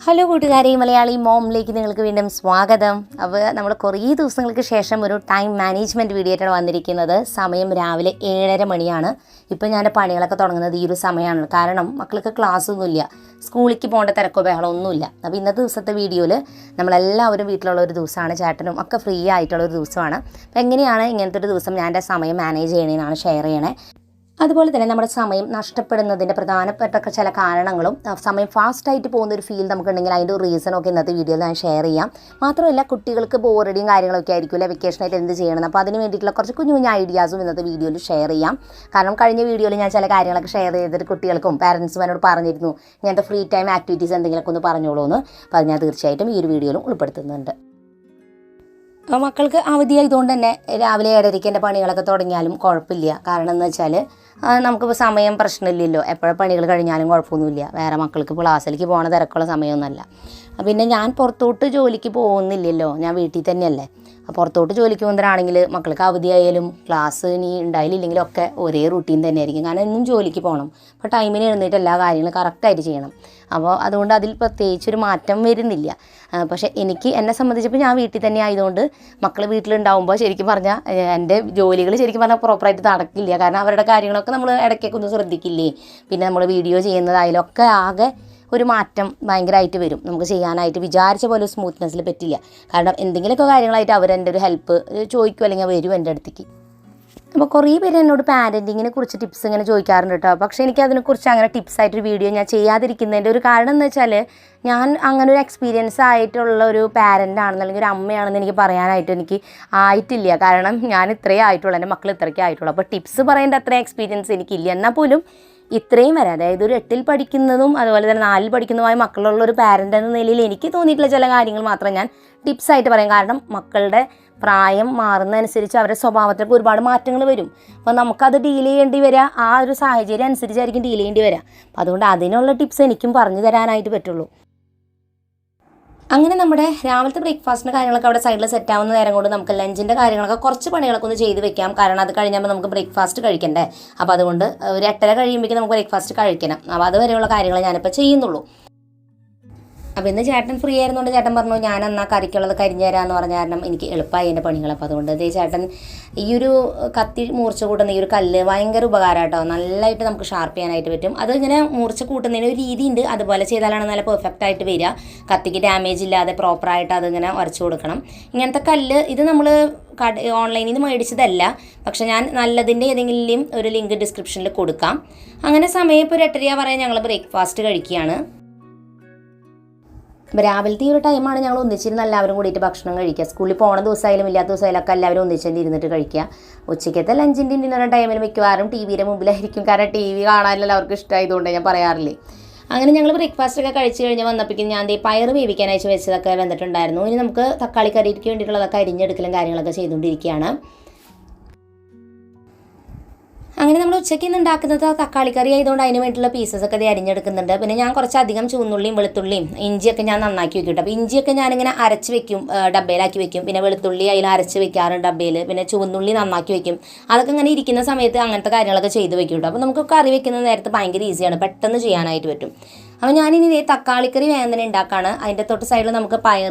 Hello കൂട്ടുകാരെ, മലയാളി മോമിലേക്ക് നിങ്ങൾക്ക് വീണ്ടും സ്വാഗതം. അപ്പോൾ നമ്മൾ കുറേ ദിവസങ്ങൾക്ക് ശേഷം ഒരു ടൈം മാനേജ്മെൻറ്റ് വീഡിയോ ആയിട്ടാണ് വന്നിരിക്കുന്നത്. സമയം രാവിലെ 7:30 മണിയാണ്. ഇപ്പോൾ ഞാൻ പണികളൊക്കെ തുടങ്ങുന്നത് ഈ ഒരു സമയമാണ്. കാരണം മക്കൾക്ക് ക്ലാസ്സൊന്നുമില്ല, സ്കൂളിലേക്ക് പോകേണ്ട തിരക്കോ ബഹളമോ ഒന്നുമില്ല. അപ്പോൾ ഇന്നത്തെ ദിവസത്തെ വീഡിയോയിൽ നമ്മളെല്ലാവരും വീട്ടിലുള്ള ഒരു ദിവസമാണ്, ചേട്ടനും ഒക്കെ ഫ്രീ ആയിട്ടുള്ള ഒരു ദിവസമാണ്. അപ്പോൾ എങ്ങനെയാണ് ഇങ്ങനത്തെ ഒരു ദിവസം ഞാൻ എൻ്റെ സമയം മാനേജ് ചെയ്യണമെന്നാണ് ഷെയർ ചെയ്യണേ. അതുപോലെ തന്നെ നമ്മുടെ സമയം നഷ്ടപ്പെടുന്നതിൻ്റെ പ്രധാനപ്പെട്ട ചില കാരണങ്ങളും സമയം ഫാസ്റ്റായിട്ട് പോകുന്നൊരു ഫീൽ നമുക്കുണ്ടെങ്കിൽ അതിൻ്റെ ഒരു റീസണൊക്കെ ഇന്നത്തെ വീഡിയോയിൽ ഞാൻ ഷെയർ ചെയ്യാം. മാത്രമല്ല കുട്ടികൾക്ക് ബോറടിയും കാര്യങ്ങളൊക്കെ ആയിരിക്കില്ല, വെക്കേഷനായിട്ട് എന്ത് ചെയ്യണം, അപ്പോൾ അതിന് വേണ്ടിയിട്ടുള്ള കുറച്ച് കുഞ്ഞു കുഞ്ഞു ഐഡിയാസും ഇന്നത്തെ വീഡിയോയിൽ ഷെയർ ചെയ്യാം. കാരണം കഴിഞ്ഞ വീഡിയോയിൽ ഞാൻ ചില കാര്യങ്ങളൊക്കെ ഷെയർ ചെയ്തിട്ട് കുട്ടികൾക്കും പാരൻസും എന്നോട് പറഞ്ഞിരുന്നു ഇങ്ങനത്തെ ഫ്രീ ടൈം ആക്ടിവിറ്റീസ് എന്തെങ്കിലുമൊക്കെ ഒന്ന് പറഞ്ഞോളൂ എന്ന്. അപ്പോൾ അത് ഞാൻ തീർച്ചയായിട്ടും ഈ ഒരു വീഡിയോയിലും ഉൾപ്പെടുത്തുന്നുണ്ട്. അപ്പോൾ മക്കൾക്ക് അവധിയായതുകൊണ്ട് തന്നെ രാവിലെ 7:30 എൻ്റെ പണികളൊക്കെ തുടങ്ങിയാലും കുഴപ്പമില്ല. കാരണം എന്ന് വെച്ചാൽ നമുക്കിപ്പോൾ സമയം പ്രശ്നമില്ലല്ലോ, എപ്പോഴും പണികൾ കഴിഞ്ഞാലും കുഴപ്പമൊന്നുമില്ല. വേറെ മക്കൾക്ക് ക്ലാസ്സിലേക്ക് പോകുന്ന തിരക്കുള്ള സമയമൊന്നുമല്ല. പിന്നെ ഞാൻ പുറത്തോട്ട് ജോലിക്ക് പോകുന്നില്ലല്ലോ, ഞാൻ വീട്ടിൽ തന്നെയല്ലേ. പുറത്തോട്ട് ജോലിക്ക് പോകുന്നവരാണെങ്കിൽ മക്കൾക്ക് അവധിയായാലും ക്ലാസ് ഇനി ഉണ്ടായില്ലെങ്കിലും ഒക്കെ ഒരേ റൂട്ടീൻ തന്നെ ആയിരിക്കും. കാരണം എന്നും ജോലിക്ക് പോകണം, അപ്പോൾ ടൈമിന് എഴുന്നേറ്റ് എല്ലാ കാര്യങ്ങളും കറക്റ്റായിട്ട് ചെയ്യണം. അപ്പോൾ അതുകൊണ്ട് അതിൽ പ്രത്യേകിച്ചൊരു മാറ്റം വരുന്നില്ല. പക്ഷേ എന്നെ സംബന്ധിച്ചപ്പോൾ ഞാൻ വീട്ടിൽ തന്നെ ആയതുകൊണ്ട് മക്കൾ വീട്ടിലുണ്ടാകുമ്പോൾ ശരിക്കും പറഞ്ഞാൽ എൻ്റെ ജോലികൾ ശരിക്കും പറഞ്ഞാൽ പ്രോപ്പറായിട്ട് നടക്കില്ല. കാരണം അവരുടെ കാര്യങ്ങളൊക്കെ നമ്മൾ ഇടയ്ക്കൊക്കെ ഒന്ന് ശ്രദ്ധിക്കില്ലേ. പിന്നെ നമ്മൾ വീഡിയോ ചെയ്യുന്നതായാലും ഒക്കെ ആകെ ഒരു മാറ്റം ഭയങ്കരമായിട്ട് വരും. നമുക്ക് ചെയ്യാനായിട്ട് വിചാരിച്ച പോലെ സ്മൂത്ത്നെസ്സിൽ പറ്റില്ല. കാരണം എന്തെങ്കിലുമൊക്കെ കാര്യങ്ങളായിട്ട് അവരെൻ്റെ ഒരു ഹെൽപ്പ് ചോദിക്കും, അല്ലെങ്കിൽ വരും എൻ്റെ അടുത്തേക്ക്. അപ്പോൾ കുറേ പേര് എന്നോട് പാരൻറ്റിങ്ങിനെ കുറിച്ച് ടിപ്സ് ഇങ്ങനെ ചോദിക്കാറുണ്ട് കേട്ടോ. പക്ഷേ എനിക്ക് അതിനെക്കുറിച്ച് അങ്ങനെ ടിപ്സായിട്ടൊരു വീഡിയോ ഞാൻ ചെയ്യാതിരിക്കുന്നതിൻ്റെ ഒരു കാരണം എന്ന് വെച്ചാൽ ഞാൻ അങ്ങനെ ഒരു എക്സ്പീരിയൻസ് ആയിട്ടുള്ള ഒരു പാരൻ്റ് ആണെന്ന് അല്ലെങ്കിൽ ഒരു അമ്മയാണെന്ന് എനിക്ക് പറയാനായിട്ട് എനിക്ക് ആയിട്ടില്ല. കാരണം ഞാൻ ഇത്രയേ ആയിട്ടുള്ളൂ, എൻ്റെ മക്കൾ ഇത്രയ്ക്കേ ആയിട്ടുള്ളൂ. അപ്പോൾ ടിപ്സ് പറയേണ്ട അത്രയും എക്സ്പീരിയൻസ് എനിക്കില്ല. എന്നാൽ പോലും ഇത്രയും വരെ, അതായത് ഒരു 8ൽ പഠിക്കുന്നതും അതുപോലെ തന്നെ 4ൽ പഠിക്കുന്നതുമായ മക്കളുള്ള ഒരു പാരൻ്റ് എന്ന നിലയിൽ എനിക്ക് തോന്നിയിട്ടുള്ള ചില കാര്യങ്ങൾ മാത്രം ഞാൻ ടിപ്സായിട്ട് പറയും. കാരണം മക്കളുടെ പ്രായം മാറുന്നതനുസരിച്ച് അവരുടെ സ്വഭാവത്തിലൊക്കെ ഒരുപാട് മാറ്റങ്ങൾ വരും. അപ്പോൾ നമുക്കത് ഡീൽ ചെയ്യേണ്ടി വരിക ആ ഒരു സാഹചര്യം അനുസരിച്ചായിരിക്കും ഡീൽ ചെയ്യേണ്ടി വരിക. അപ്പോൾ അതുകൊണ്ട് അതിനുള്ള ടിപ്സ് എനിക്കും പറഞ്ഞു തരാനായിട്ട് പറ്റുള്ളൂ. അങ്ങനെ നമ്മുടെ രാവിലത്തെ ബ്രേക്ക്ഫാസ്റ്റിൻ്റെ കാര്യങ്ങളൊക്കെ അവിടെ സൈഡിൽ സെറ്റ് ആവുന്ന നേരം കൊണ്ട് നമുക്ക് ലഞ്ചിൻ്റെ കാര്യങ്ങളൊക്കെ കുറച്ച് പണികളൊക്കെ ഒന്ന് ചെയ്ത് വെക്കാം. കാരണം അത് കഴിഞ്ഞാൽ നമുക്ക് ബ്രേക്ക്ഫാസ്റ്റ് കഴിക്കണ്ടേ. അപ്പോൾ അതുകൊണ്ട് ഒരു 8:30 കഴിയുമ്പോഴേക്കും നമുക്ക് ബ്രേക്ക്ഫാസ്റ്റ് കഴിക്കണം. അപ്പോൾ അതുവരെയുള്ള കാര്യങ്ങൾ ഞാനിപ്പോൾ ചെയ്യുന്നുള്ളൂ. അപ്പോൾ ഇന്ന് ചേട്ടൻ ഫ്രീ ആയിരുന്നുകൊണ്ട് ചേട്ടൻ പറഞ്ഞു ഞാൻ എന്നാൽ കറിക്കുള്ളത് കരിഞ്ഞു തരാമെന്ന് പറഞ്ഞ കാരണം എനിക്ക് എളുപ്പമായി എൻ്റെ പണികൾ. അപ്പോൾ അതുകൊണ്ട് ചേട്ടൻ ഈ ഒരു കത്തി മൂർച്ച കൂട്ടുന്ന ഈ ഒരു കല്ല് ഭയങ്കര ഉപകാരം കേട്ടോ. നല്ലതായിട്ട് നമുക്ക് ഷാർപ്പ് ചെയ്യാനായിട്ട് പറ്റും. അത് ഇങ്ങനെ മൂർച്ച കൂട്ടുന്നതിന് ഒരു രീതിയുണ്ട്, അതുപോലെ ചെയ്താലാണ് നല്ല പെർഫെക്റ്റ് ആയിട്ട് വരിക. കത്തിക്ക് ഡാമേജ് ഇല്ലാതെ പ്രോപ്പറായിട്ട് അതിങ്ങനെ ഉരച്ചു കൊടുക്കണം. ഇങ്ങനത്തെ കല്ല് ഇത് നമ്മൾ ഓൺലൈനിൽ നിന്ന് മേടിച്ചതല്ല, പക്ഷെ ഞാൻ നല്ലതിൻ്റെ ഏതെങ്കിലും ഒരു ലിങ്ക് ഡിസ്ക്രിപ്ഷനിൽ കൊടുക്കാം. അങ്ങനെ സമയം ഇപ്പോൾ ഒരു 8:30 പറയാൻ ഞങ്ങൾ ബ്രേക്ക്ഫാസ്റ്റ് കഴിക്കുകയാണ്. അപ്പോൾ രാവിലത്തെ ഈ ഒരു ടൈമാണ് ഞങ്ങൾ ഒന്നിച്ചിരുന്ന് എല്ലാവരും കൂടിയിട്ട് ഭക്ഷണം കഴിക്കുക. സ്കൂളിൽ പോണ ദിവസമായാലും ഇല്ലാത്ത ദിവസമായാലൊക്കെ എല്ലാവരും ഒന്നിച്ചിട്ട് ഇരുന്നിട്ട് കഴിക്കുക. ഉച്ചയ്ക്കത്തെ ലഞ്ചിൻ്റെ ഡിന്നർ ടൈമിൽ മിക്കവാറും ടിവിയുടെ മുമ്പിലായിരിക്കും. കാരണം TV കാണാനല്ല അവർക്ക് ഇഷ്ടമായതുകൊണ്ട് ഞാൻ പറയാറില്ലേ. അങ്ങനെ ഞങ്ങൾ ബ്രേക്ക്ഫാസ്റ്റൊക്കെ കഴിച്ച് കഴിഞ്ഞ് വന്നപ്പോഴേക്കും ഞാൻ പയർ വേവിക്കാനായിട്ട് വെച്ചതൊക്കെ വന്നിട്ടുണ്ടായിരുന്നു. ഇനി നമുക്ക് തക്കാളി കറിക്ക് വേണ്ടിയിട്ടുള്ളതൊക്കെ അരിഞ്ഞെടുക്കലും കാര്യങ്ങളൊക്കെ ചെയ്തുകൊണ്ടിരിക്കുകയാണ്. അങ്ങനെ നമ്മൾ ഉച്ചയ്ക്ക് ഇന്ന് ഉണ്ടാക്കുന്നത് തക്കാളി കറി ആയതുകൊണ്ട് അതിന് വേണ്ടിയിട്ടുള്ള പീസസൊക്കെ അത് അരിഞ്ഞെടുക്കുന്നുണ്ട്. പിന്നെ ഞാൻ കുറച്ചധികം ചുവന്നുള്ളിയും വെളുത്തുള്ളിയും ഇഞ്ചിയൊക്കെ ഞാൻ നന്നാക്കി വെക്കും. അപ്പോൾ ഇഞ്ചിയൊക്കെ ഞാനിങ്ങനെ അരച്ച് വെക്കും, ഡബ്ബയിലാക്കി വെക്കും. പിന്നെ വെളുത്തുള്ളി അതിൽ അരച്ച് വെക്കാറുണ്ട് ഡബ്ബയിൽ. പിന്നെ ചുവന്നുള്ളി നന്നാക്കി വെക്കും. അതൊക്കെ ഇങ്ങനെ ഇരിക്കുന്ന സമയത്ത് അങ്ങനത്തെ കാര്യങ്ങളൊക്കെ ചെയ്ത് വെക്കും കേട്ടോ. അപ്പോൾ നമുക്ക് കറി വെക്കുന്ന നേരത്ത് ഭയങ്കര ഈസിയാണ്, പെട്ടെന്ന് ചെയ്യാനായിട്ട് പറ്റും. അപ്പോൾ ഞാനിനി തക്കാളിക്കറി വേഗം ഉണ്ടാക്കുകയാണ്. അതിൻ്റെ തൊട്ട് സൈഡിൽ നമുക്ക്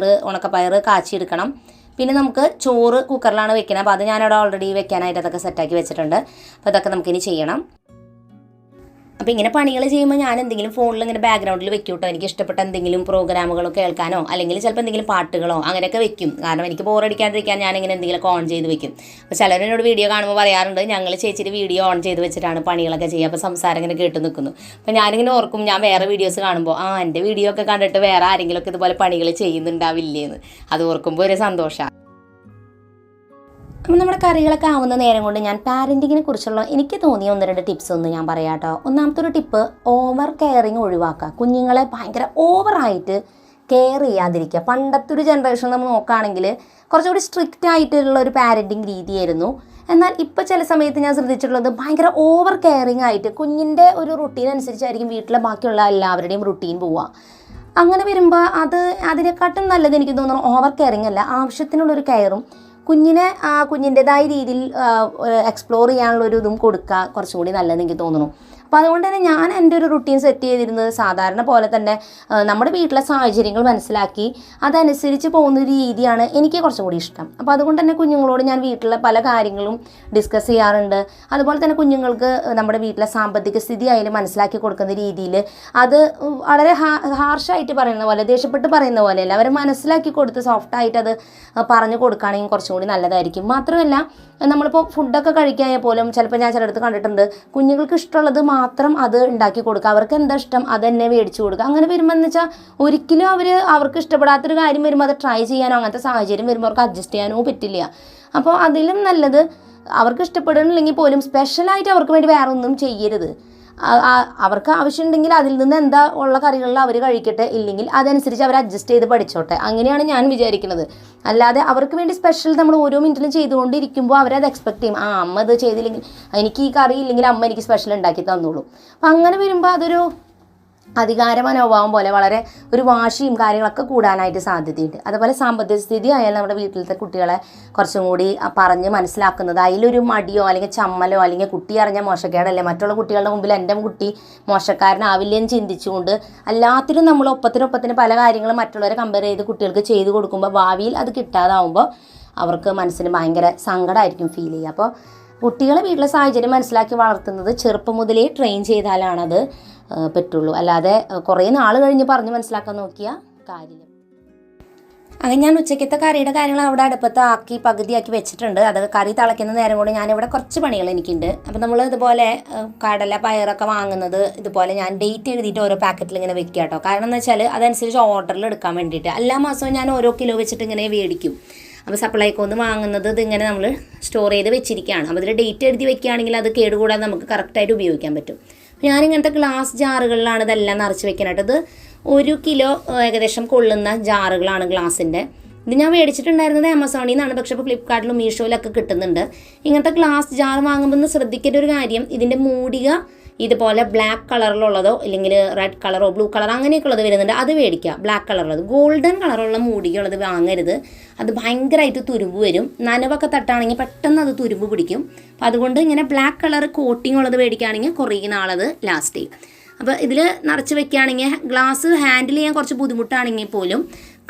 ഉണക്കപ്പയർ കാച്ചിയെടുക്കണം. പിന്നെ നമുക്ക് ചോറ് കുക്കറിലാണ് വെക്കുന്നത്. അപ്പോൾ അത് ഞാനവിടെ ഓൾറെഡി വെക്കാനായിട്ട് അതൊക്കെ സെറ്റാക്കി വെച്ചിട്ടുണ്ട്. അപ്പോൾ അതൊക്കെ നമുക്കിനി ചെയ്യണം. അപ്പോൾ ഇങ്ങനെ പണികൾ ചെയ്യുമ്പോൾ ഞാൻ എന്തെങ്കിലും ഫോണിൽ ഇങ്ങനെ ബാക്ക്ഗ്രൗണ്ടിൽ വെക്കും കേട്ടോ. എനിക്ക് ഇഷ്ടപ്പെട്ട എന്തെങ്കിലും പ്രോഗ്രാമുകളോ കേൾക്കാനോ അല്ലെങ്കിൽ ചിലപ്പോൾ എന്തെങ്കിലും പാട്ടുകളോ അങ്ങനെയൊക്കെ വെക്കും. കാരണം എനിക്ക് ബോറടിക്കാണ്ടിരിക്കാൻ ഞാനിങ്ങനെ എന്തെങ്കിലുമൊക്കെ ഓൺ ചെയ്ത് വെക്കും. അപ്പോൾ ചിലരോട് വീഡിയോ കാണുമ്പോൾ പറയാറുണ്ട് ഞങ്ങൾ ചേച്ചിയുടെ വീഡിയോ ഓൺ ചെയ്ത് വെച്ചിട്ടാണ് പണികളൊക്കെ ചെയ്യുക, അപ്പോൾ സംസാരം ഇങ്ങനെ കേട്ട് നിൽക്കുന്നു. അപ്പോൾ ഞാനിങ്ങനെ ഓർക്കും ഞാൻ വേറെ വീഡിയോസ് കാണുമ്പോൾ എൻ്റെ വീഡിയോ ഒക്കെ കണ്ടിട്ട് വേറെ ആരെങ്കിലുമൊക്കെ ഇതുപോലെ പണികൾ ചെയ്യുന്നുണ്ടാവില്ലേന്ന്. അത് ഓർക്കുമ്പോൾ ഒരു സന്തോഷമാണ്. അപ്പോൾ നമ്മുടെ കറികളൊക്കെ ആവുന്ന നേരം കൊണ്ട് ഞാൻ പാരൻറ്റിങ്ങിനെ കുറിച്ചുള്ള എനിക്ക് തോന്നിയ 1-2 ടിപ്സ് ഒന്ന് ഞാൻ പറയാം കേട്ടോ. ഒന്നാമത്തെ ഒരു ടിപ്പ്, ഓവർ കെയറിങ് ഒഴിവാക്കുക. കുഞ്ഞുങ്ങളെ ഭയങ്കര ഓവറായിട്ട് കെയർ ചെയ്യാതിരിക്കുക. പണ്ടത്തെ ഒരു ജനറേഷൻ നമ്മൾ നോക്കുകയാണെങ്കിൽ കുറച്ചുകൂടി സ്ട്രിക്റ്റ് ആയിട്ടുള്ള ഒരു പാരൻറ്റിങ് രീതിയായിരുന്നു. എന്നാൽ ഇപ്പോൾ ചില സമയത്ത് ഞാൻ ശ്രദ്ധിച്ചിട്ടുള്ളത് ഭയങ്കര ഓവർ കെയറിങ് ആയിട്ട് കുഞ്ഞിൻ്റെ ഒരു റുട്ടീൻ അനുസരിച്ചായിരിക്കും വീട്ടിലെ ബാക്കിയുള്ള എല്ലാവരുടെയും റുട്ടീൻ പോവുക. അങ്ങനെ വരുമ്പോൾ അതിനെക്കാട്ടും നല്ലത് എനിക്ക് തോന്നുന്നു ഓവർ കെയറിങ് അല്ല, ആവശ്യത്തിനുള്ളൊരു കെയറും കുഞ്ഞിനെ കുഞ്ഞിൻ്റെതായ രീതിയിൽ എക്സ്പ്ലോർ ചെയ്യാനുള്ളൊരു ഇതും കൊടുക്കുക കുറച്ചും കൂടി നല്ലതെന്ന് എനിക്ക് തോന്നുന്നു. അപ്പോൾ അതുകൊണ്ട് തന്നെ ഞാൻ എൻ്റെ ഒരു റുട്ടീൻ സെറ്റ് ചെയ്തിരുന്നത് സാധാരണ പോലെ തന്നെ നമ്മുടെ വീട്ടിലെ സാഹചര്യങ്ങൾ മനസ്സിലാക്കി അതനുസരിച്ച് പോകുന്ന ഒരു രീതിയാണ് എനിക്ക് കുറച്ചും കൂടി ഇഷ്ടം. അപ്പോൾ അതുകൊണ്ട് തന്നെ കുഞ്ഞുങ്ങളോട് ഞാൻ വീട്ടിലെ പല കാര്യങ്ങളും ഡിസ്കസ് ചെയ്യാറുണ്ട്. അതുപോലെ തന്നെ കുഞ്ഞുങ്ങൾക്ക് നമ്മുടെ വീട്ടിലെ സാമ്പത്തിക സ്ഥിതി ആയാലും മനസ്സിലാക്കി കൊടുക്കുന്ന രീതിയിൽ അത് വളരെ ഹാർഷായിട്ട് പറയുന്ന പോലെ, ദേഷ്യപ്പെട്ട് പറയുന്ന പോലെയല്ല, അവരെ മനസ്സിലാക്കി കൊടുത്ത് സോഫ്റ്റായിട്ട് അത് പറഞ്ഞു കൊടുക്കുകയാണെങ്കിൽ കുറച്ചും കൂടി നല്ലതായിരിക്കും. മാത്രമല്ല നമ്മളിപ്പോൾ ഫുഡൊക്കെ കഴിക്കാനാൽ പോലും ചിലപ്പോൾ ഞാൻ ചിലയിടത്ത് കണ്ടിട്ടുണ്ട്, കുഞ്ഞുങ്ങൾക്ക് ഇഷ്ടമുള്ളത് മാത്രം അത് ഉണ്ടാക്കി കൊടുക്കുക, അവർക്ക് എന്താ ഇഷ്ടം അത് തന്നെ മേടിച്ചു കൊടുക്കുക. അങ്ങനെ വരുമ്പോൾ എന്ന് വെച്ചാൽ ഒരിക്കലും അവർക്ക് ഇഷ്ടപ്പെടാത്തൊരു കാര്യം വരുമ്പോൾ അത് ട്രൈ ചെയ്യാനോ അങ്ങനത്തെ സാഹചര്യം വരുമ്പോൾ അവർക്ക് അഡ്ജസ്റ്റ് ചെയ്യാനോ പറ്റില്ല. അപ്പോൾ അതിലും നല്ലത് അവർക്ക് ഇഷ്ടപ്പെടുന്നില്ലെങ്കിൽ പോലും സ്പെഷ്യലായിട്ട് അവർക്ക് വേണ്ടി വേറെ ഒന്നും ചെയ്യരുത്. അവർക്ക് ആവശ്യമുണ്ടെങ്കിൽ അതിൽ നിന്ന് എന്താ ഉള്ള കറികളിൽ അവർ കഴിക്കട്ടെ, ഇല്ലെങ്കിൽ അതനുസരിച്ച് അവർ അഡ്ജസ്റ്റ് ചെയ്ത് പഠിച്ചോട്ടെ. അങ്ങനെയാണ് ഞാൻ വിചാരിക്കുന്നത്. അല്ലാതെ അവർക്ക് വേണ്ടി സ്പെഷ്യൽ നമ്മൾ ഓരോ മിനിറ്റിലും ചെയ്തുകൊണ്ടിരിക്കുമ്പോൾ അവരത് എക്സ്പെക്ട് ചെയ്യും, അമ്മ ഇത് ചെയ്തില്ലെങ്കിൽ, എനിക്ക് ഈ കറി ഇല്ലെങ്കിൽ അമ്മ എനിക്ക് സ്പെഷ്യൽ ഉണ്ടാക്കി തന്നോളൂ. അപ്പം അങ്ങനെ വരുമ്പോൾ അതൊരു അധികാര മനോഭാവം പോലെ വളരെ ഒരു വാശിയും കാര്യങ്ങളൊക്കെ കൂടാനായിട്ട് സാധ്യതയുണ്ട്. അതുപോലെ സാമ്പത്തിക സ്ഥിതി ആയാലും നമ്മുടെ വീട്ടിലത്തെ കുട്ടികളെ കുറച്ചും കൂടി പറഞ്ഞ് മനസ്സിലാക്കുന്നത്, അതിലൊരു മടിയോ അല്ലെങ്കിൽ ചമ്മലോ അല്ലെങ്കിൽ കുട്ടി അറിഞ്ഞ മോശക്കേടല്ലേ, മറ്റുള്ള കുട്ടികളുടെ മുമ്പിൽ എൻ്റെ കുട്ടി മോശക്കാരനാവില്ലെന്ന് ചിന്തിച്ചുകൊണ്ട് എല്ലാത്തിനും നമ്മൾ ഒപ്പത്തിനൊപ്പത്തിന് പല കാര്യങ്ങളും മറ്റുള്ളവരെ കമ്പയർ ചെയ്ത് കുട്ടികൾക്ക് ചെയ്ത് കൊടുക്കുമ്പോൾ ഭാവിയിൽ അത് കിട്ടാതാവുമ്പോൾ അവർക്ക് മനസ്സിന് ഭയങ്കര സങ്കടമായിരിക്കും ഫീൽ ചെയ്യുക. അപ്പോൾ കുട്ടികളെ വീട്ടിലെ സാഹചര്യം മനസ്സിലാക്കി വളർത്തുന്നത് ചെറുപ്പം മുതലേ ട്രെയിൻ ചെയ്താലാണത് പറ്റുള്ളൂ. അല്ലാതെ കുറേ നാൾ കഴിഞ്ഞ് പറഞ്ഞ് മനസ്സിലാക്കാൻ നോക്കിയാൽ കാര്യമില്ല. അങ്ങനെ ഞാൻ ഉച്ചക്കത്തെ കറിയുടെ കാര്യങ്ങൾ അവിടെ അടുപ്പത്ത് ആക്കി പകുതിയാക്കി വെച്ചിട്ടുണ്ട്. അത് കറി തിളയ്ക്കുന്ന നേരം കൊണ്ട് ഞാനിവിടെ കുറച്ച് പണികൾ എനിക്കുണ്ട്. അപ്പോൾ നമ്മൾ ഇതുപോലെ കടല പയറൊക്കെ വാങ്ങുന്നത് ഇതുപോലെ ഞാൻ ഡേറ്റ് എഴുതിയിട്ട് ഓരോ പാക്കറ്റിൽ ഇങ്ങനെ വെക്കുക കേട്ടോ. കാരണം എന്ന് വെച്ചാൽ അതനുസരിച്ച് ഓർഡറിൽ എടുക്കാൻ വേണ്ടിയിട്ട് എല്ലാ മാസവും ഞാൻ ഓരോ കിലോ വെച്ചിട്ട് ഇങ്ങനെ മേടിക്കും. അപ്പോൾ സപ്ലൈക്കോന്ന് വാങ്ങുന്നത് ഇതിങ്ങനെ നമ്മൾ സ്റ്റോർ ചെയ്ത് വെച്ചിരിക്കുകയാണ്. അപ്പോൾ ഇതിൽ ഡേറ്റ് എഴുതി വെക്കുകയാണെങ്കിൽ അത് കേടുകൂടാതെ നമുക്ക് കറക്റ്റായിട്ട് ഉപയോഗിക്കാൻ പറ്റും. ഞാനിങ്ങനത്തെ ഗ്ലാസ് ജാറുകളിലാണ് ഇതെല്ലാം നിറച്ച് വെക്കാനായിട്ട്. ഇത് 1 കിലോ ഏകദേശം കൊള്ളുന്ന ജാറുകളാണ് ഗ്ലാസിൻ്റെ. ഇത് ഞാൻ മേടിച്ചിട്ടുണ്ടായിരുന്നത് ആമസോണിൽ നിന്നാണ്, പക്ഷേ ഇപ്പോൾ ഫ്ലിപ്കാർട്ടിലും മീഷോയിലൊക്കെ കിട്ടുന്നുണ്ട്. ഇങ്ങനത്തെ ഗ്ലാസ് ജാർ വാങ്ങുമ്പോൾ ശ്രദ്ധിക്കേണ്ട ഒരു കാര്യം, ഇതിൻ്റെ മൂടിക ഇതുപോലെ ബ്ലാക്ക് കളറിലുള്ളതോ അല്ലെങ്കിൽ റെഡ് കളറോ ബ്ലൂ കളർ അങ്ങനെയൊക്കെ ഉള്ളത് വരുന്നുണ്ട്, അത് മേടിക്കുക. ബ്ലാക്ക് കളറുള്ളത്, ഗോൾഡൻ കളറുള്ള മൂടികയുള്ളത് വാങ്ങരുത്. അത് ഭയങ്കരമായിട്ട് തുരുമ്പ് വരും. നനവൊക്കെ തട്ടാണെങ്കിൽ പെട്ടെന്ന് അത് തുരുമ്പ് പിടിക്കും. അപ്പോൾ അതുകൊണ്ട് ഇങ്ങനെ ബ്ലാക്ക് കളർ കോട്ടിംഗ് ഉള്ളത് മേടിക്കുകയാണെങ്കിൽ കുറേ നാളത് ലാസ്റ്റ് ചെയ്യും. അപ്പോൾ ഇതിൽ നിറച്ച് വെക്കുകയാണെങ്കിൽ ഗ്ലാസ് ഹാൻഡിൽ ചെയ്യാൻ കുറച്ച് ബുദ്ധിമുട്ടാണെങ്കിൽ പോലും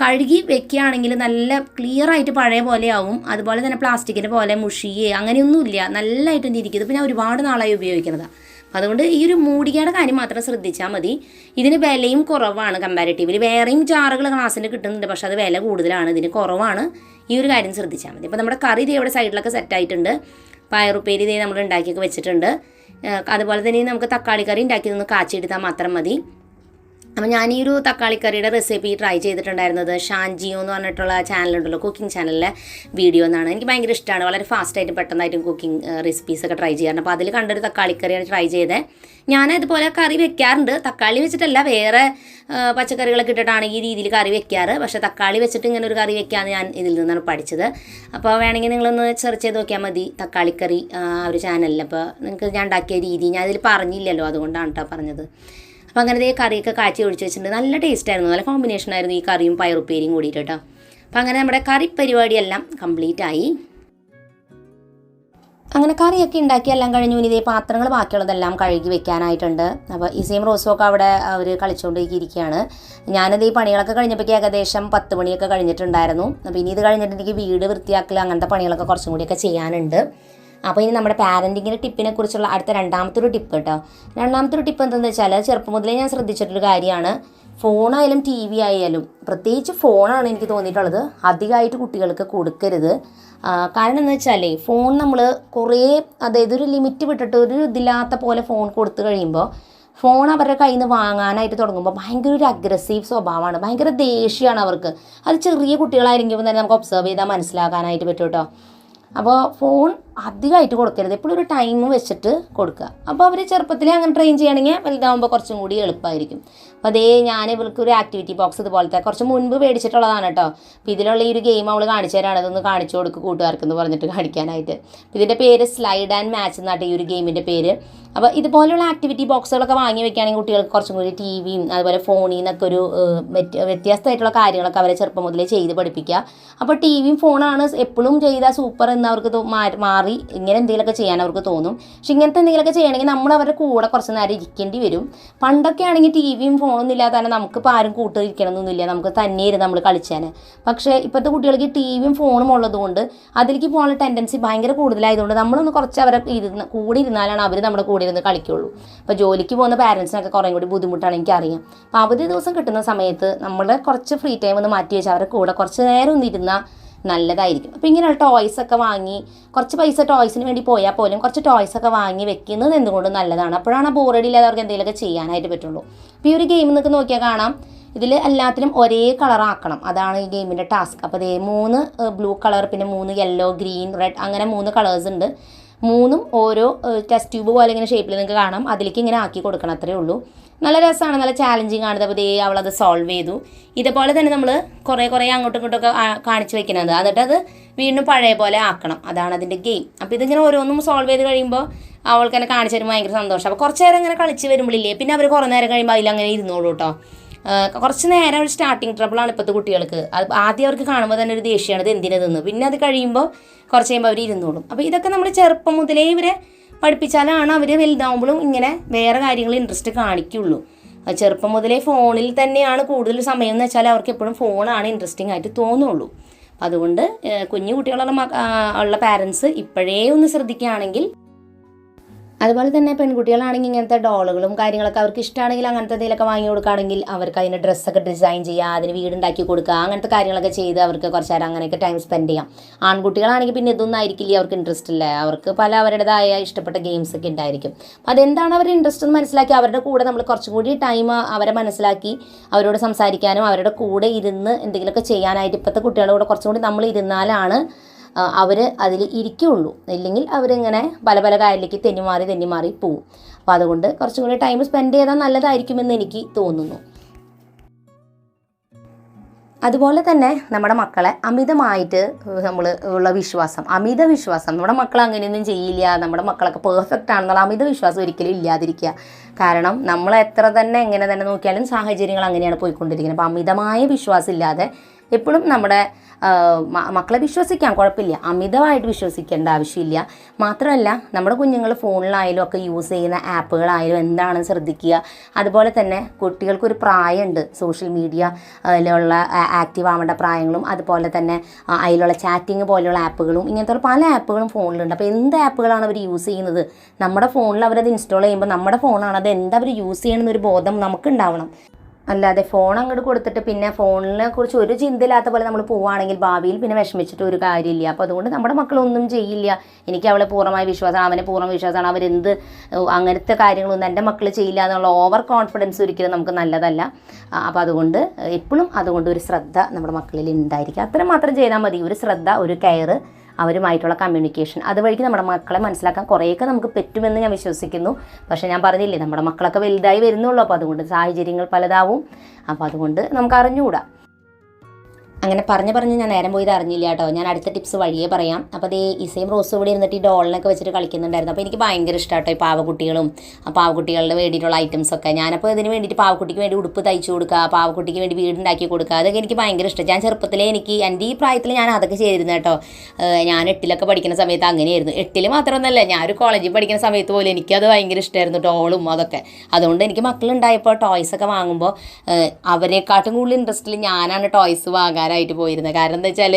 കഴുകി വെക്കുകയാണെങ്കിൽ നല്ല ക്ലിയർ ആയിട്ട് പഴയ പോലെ ആവും. അതുപോലെ തന്നെ പ്ലാസ്റ്റിക്കിൻ്റെ പോലെ മുഷിയേ അങ്ങനെയൊന്നുമില്ല, നല്ലതായിട്ട് ഇരിക്കുന്നത്. ഇപ്പോൾ ഞാൻ ഒരുപാട് നാളായി ഉപയോഗിക്കുന്നതാണ്. അതുകൊണ്ട് ഈ ഒരു മൂടികയുടെ കാര്യം മാത്രം ശ്രദ്ധിച്ചാൽ മതി. ഇതിന് വിലയും കുറവാണ് കമ്പാരിറ്റീവ്ലി. വേറെയും ജാറുകൾ ഗ്ലാസ്സിന് കിട്ടുന്നുണ്ട്, പക്ഷേ അത് വില കൂടുതലാണ്, ഇതിന് കുറവാണ്. ഈ ഒരു കാര്യം ശ്രദ്ധിച്ചാൽ മതി. അപ്പോൾ നമ്മുടെ കറി ഇവിടെ സൈഡിലൊക്കെ സെറ്റായിട്ടുണ്ട്. പയറുപ്പേരി ഇതേ നമ്മൾ ഉണ്ടാക്കിയൊക്കെ വെച്ചിട്ടുണ്ട്. അതുപോലെ തന്നെ നമുക്ക് തക്കാളി കറി ഉണ്ടാക്കിയതൊന്ന് കാച്ചിയെടുത്താൽ മാത്രം മതി. അപ്പോൾ ഞാൻ ഈ ഒരു തക്കാളിക്കറിയുടെ റെസിപ്പി ട്രൈ ചെയ്തിട്ടുണ്ടായിരുന്നത് ഷാൻജിയോ എന്ന് പറഞ്ഞിട്ടുള്ള ചാനലുണ്ടല്ലോ, കുക്കിംഗ് ചാനലിലെ വീഡിയോ എന്നാണ്. എനിക്ക് ഭയങ്കര ഇഷ്ടമാണ്, വളരെ ഫാസ്റ്റായിട്ടും പെട്ടെന്നായിട്ടും കുക്കിംഗ് റെസിപ്പീസൊക്കെ ട്രൈ ചെയ്യാറുണ്ട്. അപ്പോൾ അതിൽ കണ്ടൊരു തക്കാളിക്കറിയാണ് ട്രൈ ചെയ്തത്. ഞാൻ ഇതുപോലെ കറി വെക്കാറുണ്ട്, തക്കാളി വെച്ചിട്ടല്ല, വേറെ പച്ചക്കറികളൊക്കെ ഇട്ടിട്ടാണ് ഈ രീതിയിൽ കറി വെക്കാറ്. പക്ഷേ തക്കാളി വെച്ചിട്ട് ഇങ്ങനെ ഒരു കറി വെക്കാമെന്ന് ഞാൻ ഇതിൽ നിന്നാണ് പഠിച്ചത്. അപ്പോൾ വേണമെങ്കിൽ നിങ്ങളൊന്ന് സെർച്ച് ചെയ്ത് നോക്കിയാൽ മതി തക്കാളിക്കറി ഒരു ചാനലിൽ. അപ്പോൾ നിങ്ങൾക്ക് ഞാൻ ഉണ്ടാക്കിയ രീതി ഞാൻ ഇതിൽ പറഞ്ഞില്ലല്ലോ, അതുകൊണ്ടാണ് കേട്ടോ പറഞ്ഞത്. അപ്പോൾ അങ്ങനത്തെ കറിയൊക്കെ കാച്ചി ഒഴിച്ച് വെച്ചിട്ടുണ്ട്. നല്ല ടേസ്റ്റായിരുന്നു, നല്ല കോമ്പിനേഷനായിരുന്നു ഈ കറിയും പയറുപ്പേരിയും കൂടിയിട്ട് കേട്ടോ. അപ്പോൾ അങ്ങനെ നമ്മുടെ കറി പരിപാടിയെല്ലാം കംപ്ലീറ്റ് ആയി. അങ്ങനെ കറിയൊക്കെ ഉണ്ടാക്കി എല്ലാം കഴിഞ്ഞു. ഇനി ഇതേ പാത്രങ്ങൾ ബാക്കിയുള്ളതെല്ലാം കഴുകി വെക്കാനായിട്ടുണ്ട്. അപ്പോൾ ഇസയും റോസും ഒക്കെ അവിടെ അവർ കളിച്ചുകൊണ്ടിരിക്കുകയാണ്. ഞാനത് ഈ പണികളൊക്കെ കഴിഞ്ഞപ്പോൾ ഏകദേശം 10 മണിയൊക്കെ കഴിഞ്ഞിട്ടുണ്ടായിരുന്നു. അപ്പോൾ ഇനി ഇത് കഴിഞ്ഞിട്ട് എനിക്ക് വീട് വൃത്തിയാക്കൽ അങ്ങനത്തെ പണികളൊക്കെ കുറച്ചും കൂടിയൊക്കെ ചെയ്യാനുണ്ട്. അപ്പോൾ ഇനി നമ്മുടെ പാരൻറ്റിങ്ങിൻ്റെ ടിപ്പിനെ കുറിച്ചുള്ള അടുത്ത രണ്ടാമത്തെ ഒരു ടിപ്പ് കേട്ടോ. രണ്ടാമത്തെ ഒരു ടിപ്പ് എന്താണെന്ന് വെച്ചാൽ ചെറുപ്പം മുതലേ ഞാൻ ശ്രദ്ധിച്ചിട്ടൊരു കാര്യമാണ്, ഫോണായാലും ടി വി ആയാലും പ്രത്യേകിച്ച് ഫോണാണ് എനിക്ക് തോന്നിയിട്ടുള്ളത് അധികമായിട്ട് കുട്ടികൾക്ക് കൊടുക്കരുത്. കാരണം എന്ന് വെച്ചാൽ ഫോൺ നമ്മൾ കുറേ, അതായത് ഒരു ലിമിറ്റ് വിട്ടിട്ട് ഒരു ഇതില്ലാത്ത പോലെ ഫോൺ കൊടുത്തു കഴിയുമ്പോൾ ഫോൺ അവരുടെ കയ്യിൽ നിന്ന് വാങ്ങാനായിട്ട് തുടങ്ങുമ്പോൾ ഭയങ്കര ഒരു അഗ്രസീവ് സ്വഭാവമാണ്, ഭയങ്കര ദേഷ്യമാണ് അവർക്ക്. അത് ചെറിയ കുട്ടികളായിരിക്കുമ്പോൾ തന്നെ നമുക്ക് ഒബ്സർവ് ചെയ്താൽ മനസ്സിലാക്കാനായിട്ട് പറ്റും കേട്ടോ. അപ്പോൾ ഫോൺ അധികമായിട്ട് കൊടുക്കരുത്, എപ്പോഴും ഒരു ടൈം വെച്ചിട്ട് കൊടുക്കുക. അപ്പോൾ അവർ ചെറുപ്പത്തിലേ അങ്ങനെ ട്രെയിൻ ചെയ്യുകയാണെങ്കിൽ വലുതാകുമ്പോൾ കുറച്ചും കൂടി എളുപ്പമായിരിക്കും. അപ്പോൾ അതേ ഞാൻ ഇവർക്ക് ഒരു ആക്ടിവിറ്റി ബോക്സ് ഇതുപോലത്തെ കുറച്ച് മുൻപ് മേടിച്ചിട്ടുള്ളതാണ് കേട്ടോ. അപ്പോൾ ഇതിലുള്ള ഈ ഒരു ഗെയിം അവൾ കാണിച്ചു തരാണ്, അതൊന്ന് കാണിച്ചു കൊടുക്കുക കൂട്ടുകാർക്കെന്ന് പറഞ്ഞിട്ട് കാണിക്കാനായിട്ട്. അപ്പോൾ ഇതിൻ്റെ പേര് സ്ലൈഡ് ആൻഡ് മാച്ച് എന്നാട്ട് ഈ ഒരു ഗെയിമിൻ്റെ പേര്. അപ്പോൾ ഇതുപോലെയുള്ള ആക്ടിവിറ്റി ബോക്സുകളൊക്കെ വാങ്ങി വെക്കുകയാണെങ്കിൽ കുട്ടികൾക്ക് കുറച്ചും കൂടി ടി വിയും അതുപോലെ ഫോണിൽ നിന്നൊക്കെ ഒരു വ്യത്യസ്തമായിട്ടുള്ള കാര്യങ്ങളൊക്കെ അവരെ ചെറുപ്പം മുതലേ ചെയ്ത് പഠിപ്പിക്കുക. അപ്പോൾ ടി വിയും ഫോണാണ് എപ്പോഴും ചെയ്താൽ സൂപ്പർ എന്ന് അവർക്ക് മാറി ഇങ്ങനെ എന്തെങ്കിലുമൊക്കെ ചെയ്യാൻ അവർക്ക് തോന്നും. പക്ഷെ ഇങ്ങനത്തെ എന്തെങ്കിലുമൊക്കെ ചെയ്യണമെങ്കിൽ നമ്മൾ അവരുടെ കൂടെ കുറച്ച് നേരം ഇരിക്കേണ്ടി വരും. പണ്ടൊക്കെ ആണെങ്കിൽ ടി വിയും ഫോണൊന്നും ഇല്ലാതെ തന്നെ നമുക്കിപ്പോൾ ആരും കൂട്ടിരിക്കണമെന്നൊന്നുമില്ല, നമുക്ക് തന്നെ ഇരുന്ന് നമ്മൾ കളിച്ചാൽ. പക്ഷേ ഇപ്പോഴത്തെ കുട്ടികൾക്ക് ടി വിയും ഫോണും ഉള്ളതുകൊണ്ട് അതിലേക്ക് പോകാനുള്ള ടെൻഡൻസി ഭയങ്കര കൂടുതലായതുകൊണ്ട് നമ്മളൊന്ന് കുറച്ച് അവരെ കൂടെ ഇരുന്നാലാണ് അവർ നമ്മുടെ കൂടെ ഇരുന്ന് കളിക്കുള്ളൂ. അപ്പോൾ ജോലിക്ക് പോകുന്ന പാരൻസിനൊക്കെ കുറേ കൂടി ബുദ്ധിമുട്ടാണ് എനിക്കറിയാം. അപ്പോൾ അവധി ദിവസം കിട്ടുന്ന സമയത്ത് നമ്മുടെ കുറച്ച് ഫ്രീ ടൈം ഒന്ന് മാറ്റി വെച്ച് അവരുടെ കൂടെ കുറച്ച് നേരം ഒന്ന് ഇരുന്നാൽ നല്ലതായിരിക്കും. അപ്പോൾ ഇങ്ങനെയുള്ള ടോയ്സൊക്കെ വാങ്ങി കുറച്ച് പൈസ ടോയ്സിന് വേണ്ടി പോയാൽ പോലും കുറച്ച് ടോയ്സൊക്കെ വാങ്ങി വെക്കുന്നത് എന്തുകൊണ്ടും നല്ലതാണ്. അപ്പോഴാണ് ബോറടി ഇല്ലാതെ അവർക്ക് എന്തെങ്കിലുമൊക്കെ ചെയ്യാനായിട്ട് പറ്റുള്ളൂ. അപ്പോൾ ഈ ഒരു ഗെയിം നിങ്ങൾക്ക് നോക്കിയാൽ കാണാം, ഇതിൽ എല്ലാത്തിനും ഒരേ കളറാക്കണം, അതാണ് ഈ ഗെയിമിൻ്റെ ടാസ്ക്. അപ്പോൾ അതേ 3 ബ്ലൂ കളർ, പിന്നെ 3 യെല്ലോ, ഗ്രീൻ, റെഡ്, അങ്ങനെ 3 കളേഴ്സ് ഉണ്ട്. 3ഉം ഓരോ ടെസ്റ്റ് ട്യൂബ് പോലെ ഇങ്ങനെ ഷേപ്പിൽ നിങ്ങൾക്ക് കാണാം. അതിലേക്ക് ഇങ്ങനെ ആക്കി കൊടുക്കണം, അത്രേ ഉള്ളൂ. നല്ല രസമാണ്, നല്ല ചാലഞ്ചിങ് ആണ്. അപ്പോൾ അവളത് സോൾവ് ചെയ്തു. ഇതേപോലെ തന്നെ നമ്മൾ കുറേ അങ്ങോട്ടും ഇങ്ങോട്ടൊക്കെ കാണിച്ച് വെക്കുന്നത്, എന്നിട്ട് അത് വീണ്ടും പഴയ പോലെ ആക്കണം, അതാണ് അതിൻ്റെ ഗെയിം. അപ്പോൾ ഇതിങ്ങനെ ഓരോന്നും സോൾവ് ചെയ്ത് കഴിയുമ്പോൾ അവൾക്ക് തന്നെ കാണിച്ചു തരുമ്പോൾ ഭയങ്കര സന്തോഷം. അപ്പോൾ കുറച്ച് നേരം ഇങ്ങനെ കളിച്ച് വരുമ്പോഴില്ലേ, പിന്നെ അവർ കുറേ നേരം കഴിയുമ്പോൾ അതിലങ്ങനെ ഇരുന്നോളൂ കേട്ടോ. കുറച്ച് നേരം ഒരു സ്റ്റാർട്ടിങ് ട്രബിളാണ് ഇപ്പോഴത്തെ കുട്ടികൾക്ക്. അത് ആദ്യം അവർക്ക് കാണുമ്പോൾ തന്നെ ഒരു ദേഷ്യമാണ്, ഇത് എന്തിനതെന്ന്. പിന്നെ അത് കഴിയുമ്പോൾ കുറച്ച് കഴിയുമ്പോൾ അവർ ഇരുന്നോളും. അപ്പോൾ ഇതൊക്കെ നമ്മൾ ചെറുപ്പം മുതലേ ഇവരെ പഠിപ്പിച്ചാലാണ് അവർ വലുതാവുമ്പോഴും ഇങ്ങനെ വേറെ കാര്യങ്ങൾ ഇൻട്രസ്റ്റ് കാണിക്കുള്ളൂ. ചെറുപ്പം മുതലേ ഫോണിൽ തന്നെയാണ് കൂടുതൽ സമയം എന്ന് വെച്ചാൽ അവർക്ക് എപ്പോഴും ഫോണാണ് ഇൻട്രസ്റ്റിംഗ് ആയിട്ട് തോന്നുള്ളൂ. അതുകൊണ്ട് കുഞ്ഞു കുട്ടികളുള്ള പാരൻസ് ഇപ്പോഴേ ഒന്ന് ശ്രദ്ധിക്കുകയാണെങ്കിൽ. അതുപോലെ തന്നെ പെൺകുട്ടികളാണെങ്കിൽ ഇങ്ങനത്തെ ഡോളുകളും കാര്യങ്ങളൊക്കെ അവർക്ക് ഇഷ്ടമാണെങ്കിൽ അങ്ങനത്തെ എന്തെങ്കിലുമൊക്കെ വാങ്ങി കൊടുക്കുകയാണെങ്കിൽ അവർക്ക് അതിൻ്റെ ഡ്രസ്സൊക്കെ ഡിസൈൻ ചെയ്യുക, അതിന് വീടുണ്ടാക്കി കൊടുക്കുക, അങ്ങനത്തെ കാര്യങ്ങളൊക്കെ ചെയ്ത് അവർക്ക് കുറച്ച് നേരം അങ്ങനെയൊക്കെ ടൈം സ്പെൻഡ് ചെയ്യാം. ആൺകുട്ടികളാണെങ്കിൽ പിന്നെ ഇതൊന്നും ആയിരിക്കില്ല അവർക്ക് ഇൻട്രസ്റ്റ് ഇല്ല, അവർക്ക് പല അവരുടേതായ ഇഷ്ടപ്പെട്ട ഗെയിംസൊക്കെ ഉണ്ടായിരിക്കും. അപ്പോൾ അതെന്താണ് അവരുടെ ഇൻട്രസ്റ്റ് എന്ന് മനസ്സിലാക്കി അവരുടെ കൂടെ നമ്മൾ കുറച്ചും കൂടി ടൈം അവരെ മനസ്സിലാക്കി അവരോട് സംസാരിക്കാനും അവരുടെ കൂടെ ഇരുന്ന് എന്തെങ്കിലുമൊക്കെ ചെയ്യാനായിട്ട് ഇപ്പോഴത്തെ കുട്ടികളുടെ കൂടെ കുറച്ചും കൂടി നമ്മൾ ഇരുന്നാലാണ് അവർ അതിൽ ഇരിക്കുകയുള്ളൂ. ഇല്ലെങ്കിൽ അവരിങ്ങനെ പല കാര്യത്തിലേക്ക് തെന്നിമാറി പോവും. അപ്പോൾ അതുകൊണ്ട് കുറച്ചും കൂടി ടൈം സ്പെൻഡ് ചെയ്താൽ നല്ലതായിരിക്കുമെന്ന് എനിക്ക് തോന്നുന്നു. അതുപോലെ തന്നെ നമ്മുടെ മക്കളെ അമിതമായിട്ട് നമ്മൾ ഉള്ള അമിത വിശ്വാസം, നമ്മുടെ മക്കൾ അങ്ങനെയൊന്നും ചെയ്യില്ല, നമ്മുടെ മക്കളൊക്കെ പെർഫെക്റ്റ് ആണെന്നുള്ള അമിത വിശ്വാസം ഒരിക്കലും ഇല്ലാതിരിക്കുക. കാരണം നമ്മൾ എത്ര തന്നെ എങ്ങനെ തന്നെ നോക്കിയാലും സാഹചര്യങ്ങൾ അങ്ങനെയാണ് പോയിക്കൊണ്ടിരിക്കുന്നത്. അപ്പോൾ അമിതമായ വിശ്വാസം ഇല്ലാതെ എപ്പോഴും നമ്മുടെ മക്കളെ വിശ്വസിക്കാം, കുഴപ്പമില്ല, അമിതമായിട്ട് വിശ്വസിക്കേണ്ട ആവശ്യമില്ല. മാത്രമല്ല നമ്മുടെ കുഞ്ഞുങ്ങൾ ഫോണിലായാലും ഒക്കെ യൂസ് ചെയ്യുന്ന ആപ്പുകളായാലും എന്താണെന്ന് ശ്രദ്ധിക്കുക. അതുപോലെ തന്നെ കുട്ടികൾക്കൊരു പ്രായമുണ്ട്, സോഷ്യൽ മീഡിയ അതിലുള്ള ആക്റ്റീവ് ആവേണ്ട പ്രായങ്ങളും അതുപോലെ തന്നെ അതിലുള്ള ചാറ്റിങ് പോലെയുള്ള ആപ്പുകളും ഇങ്ങനത്തെ പല ആപ്പുകളും ഫോണിലുണ്ട്. അപ്പോൾ എന്ത് ആപ്പുകളാണ് അവർ യൂസ് ചെയ്യുന്നത്, നമ്മുടെ ഫോണിൽ അവരത് ഇൻസ്റ്റാൾ ചെയ്യുമ്പോൾ നമ്മുടെ ഫോണാണ്, അത് എന്താ അവർ യൂസ് ചെയ്യണമെന്നൊരു ബോധം നമുക്കുണ്ടാവണം. അല്ലാതെ ഫോൺ അങ്ങോട്ട് കൊടുത്തിട്ട് പിന്നെ ഫോണിനെ കുറിച്ച് ഒരു ചിന്തയില്ലാത്ത പോലെ നമ്മൾ പോവുകയാണെങ്കിൽ ഭാവിയിൽ പിന്നെ വിഷമിച്ചിട്ട് ഒരു കാര്യമില്ല. അപ്പോൾ അതുകൊണ്ട് നമ്മുടെ മക്കളൊന്നും ചെയ്യില്ല, എനിക്ക് അവളെ പൂർണ്ണമായ വിശ്വാസം, അവനെ പൂർണ്ണ വിശ്വാസമാണ്, അവരെന്ത് അങ്ങനത്തെ കാര്യങ്ങളൊന്നും എൻ്റെ മക്കൾ ചെയ്യില്ല എന്നുള്ള ഓവർ കോൺഫിഡൻസ് ഒരിക്കലും നമുക്ക് നല്ലതല്ല. അപ്പോൾ അതുകൊണ്ട് എപ്പോഴും ഒരു ശ്രദ്ധ നമ്മുടെ മക്കളിൽ ഉണ്ടായിരിക്കുക. അത്രയും മാത്രം ചെയ്താൽ മതി, ഒരു ശ്രദ്ധ, ഒരു കെയർ, അവരുമായിട്ടുള്ള കമ്മ്യൂണിക്കേഷൻ. അതുവഴിക്ക് നമ്മുടെ മക്കളെ മനസ്സിലാക്കാൻ കുറേയൊക്കെ നമുക്ക് പറ്റുമെന്ന് ഞാൻ വിശ്വസിക്കുന്നു. പക്ഷേ ഞാൻ പറഞ്ഞില്ലേ, നമ്മുടെ മക്കളൊക്കെ വലുതായി വരുന്നുള്ളൂ. അപ്പോൾ അതുകൊണ്ട് സാഹചര്യങ്ങൾ പലതാവും. അപ്പോൾ അതുകൊണ്ട് നമുക്ക് അറിഞ്ഞുകൂടാ. അങ്ങനെ പറഞ്ഞ് ഞാൻ നേരം പോയത് അറിഞ്ഞില്ല കേട്ടോ. ഞാൻ അടുത്ത ടിപ്സ് വഴിയേ പറയാം. അപ്പോൾ അതേ ഇസയും റോസും ഇവിടെ ഇരുന്നിട്ട് ഈ ഡോളിനൊക്കെ വെച്ചിട്ട് കളിക്കുന്നുണ്ടായിരുന്നു. അപ്പോൾ എനിക്ക് ഭയങ്കര ഇഷ്ടം കേട്ടോ ഈ പാവക്കുട്ടികളും പാവക്കുട്ടികളുടെ വേണ്ടിയിട്ടുള്ള ഐറ്റംസൊക്കെ. ഞാനപ്പോൾ ഇതിന് വേണ്ടിയിട്ട് പാവക്കുട്ടിക്ക് വേണ്ടി ഉടുപ്പ് തയ്ച്ചു കൊടുക്കുക, പാവക്കുട്ടിക്ക് വേണ്ടി വീടുണ്ടാക്കി കൊടുക്കുക, അതൊക്കെ എനിക്ക് ഭയങ്കര ഇഷ്ടം. ഞാൻ ചെറുപ്പത്തിലേ എൻ്റെ ഈ പ്രായത്തിൽ ഞാൻ അതൊക്കെ ചെയ്തിരുന്നു കേട്ടോ. ഞാൻ 8ലൊക്കെ പഠിക്കുന്ന സമയത്ത് അങ്ങനെയായിരുന്നു. 8ൽ മാത്രമൊന്നുമല്ല, ഞാനൊരു കോളേജിൽ പഠിക്കുന്ന സമയത്ത് പോലും എനിക്കത് ഭയങ്കര ഇഷ്ടമായിരുന്നു, ഡോളും അതൊക്കെ. അതുകൊണ്ട് എനിക്ക് മക്കളുണ്ടായപ്പോൾ ടോയ്സൊക്കെ വാങ്ങുമ്പോൾ അവരെക്കാട്ടും കൂടുതൽ ഇൻട്രസ്റ്റിൽ ഞാനാണ് ടോയ്സ് വാങ്ങാനായിട്ട് പോയിരുന്നത്. കാരണം എന്താ വെച്ചാൽ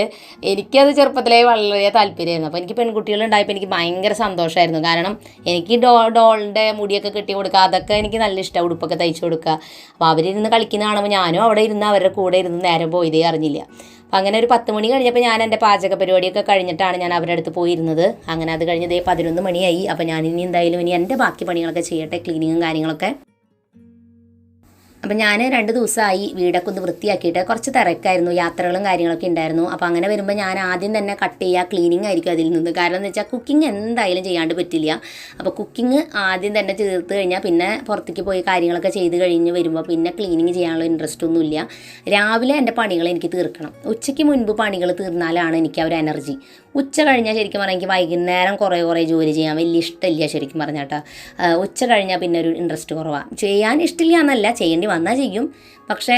എനിക്കത് ചെറുപ്പത്തിലേ വളരെ താല്പര്യമായിരുന്നു. അപ്പോൾ എനിക്ക് പെൺകുട്ടികളുണ്ടായപ്പോൾ എനിക്ക് ഭയങ്കര സന്തോഷമായിരുന്നു. കാരണം എനിക്ക് ഡോളിൻ്റെ മുടിയൊക്കെ കെട്ടി കൊടുക്കുക, അതൊക്കെ എനിക്ക് നല്ല ഇഷ്ടമാണ്, ഉടുപ്പൊക്കെ തയ്ച്ചു കൊടുക്കുക. അപ്പോൾ അവരിരുന്ന് കളിക്കുന്ന കാണുമ്പോൾ ഞാനും അവിടെ ഇരുന്ന് അവരുടെ കൂടെ ഇരുന്ന് നേരം പോയതേ അറിഞ്ഞില്ല. അപ്പം അങ്ങനെ ഒരു 10 മണി കഴിഞ്ഞപ്പോൾ ഞാൻ എൻ്റെ പാചക പരിപാടിയൊക്കെ കഴിഞ്ഞിട്ടാണ് ഞാൻ അവരുടെ അടുത്ത് പോയിരുന്നത്. അങ്ങനെ അത് കഴിഞ്ഞ് 11 മണിയായി. അപ്പോൾ ഞാൻ എന്തായാലും എൻ്റെ ബാക്കി പണികളൊക്കെ ചെയ്യട്ടെ, ക്ലീനിങ്ങും കാര്യങ്ങളൊക്കെ. അപ്പം ഞാൻ 2 ദിവസമായി വീടൊക്കെ ഒന്ന് വൃത്തിയാക്കിയിട്ട്, കുറച്ച് തിരക്കായിരുന്നു, യാത്രകളും കാര്യങ്ങളൊക്കെ ഉണ്ടായിരുന്നു. അപ്പോൾ അങ്ങനെ വരുമ്പോൾ ഞാൻ ആദ്യം തന്നെ കട്ട് ചെയ്യുക, ക്ലീനിങ് ആയിരിക്കും അതിൽ നിന്ന്. കാരണം എന്ന് വെച്ചാൽ കുക്കിംഗ് എന്തായാലും ചെയ്യാണ്ട് പറ്റില്ല. അപ്പോൾ കുക്കിംഗ് ആദ്യം തന്നെ തീർത്ത് കഴിഞ്ഞാൽ പിന്നെ പുറത്തേക്ക് പോയി കാര്യങ്ങളൊക്കെ ചെയ്ത് കഴിഞ്ഞ് വരുമ്പോൾ പിന്നെ ക്ലീനിങ് ചെയ്യാനുള്ള ഇൻട്രസ്റ്റ് ഒന്നുമില്ല. രാവിലെ എൻ്റെ പണികൾ എനിക്ക് തീർക്കണം. ഉച്ചയ്ക്ക് മുൻപ് പണികൾ തീർന്നാലാണ് എനിക്ക് ആ ഒരു എനർജി. ഉച്ച കഴിഞ്ഞാൽ ശരിക്കും പറഞ്ഞാൽ എനിക്ക് വൈകുന്നേരം കുറേ ജോലി ചെയ്യാൻ വലിയ ഇഷ്ടമില്ല ശരിക്കും പറഞ്ഞാൽ കേട്ടോ. ഉച്ച കഴിഞ്ഞാൽ പിന്നെ ഒരു ഇൻട്രസ്റ്റ് കുറവാണ്. ചെയ്യാൻ ഇഷ്ടമില്ല എന്നല്ല, ചെയ്യേണ്ടി വന്നാൽ ചെയ്യും, പക്ഷേ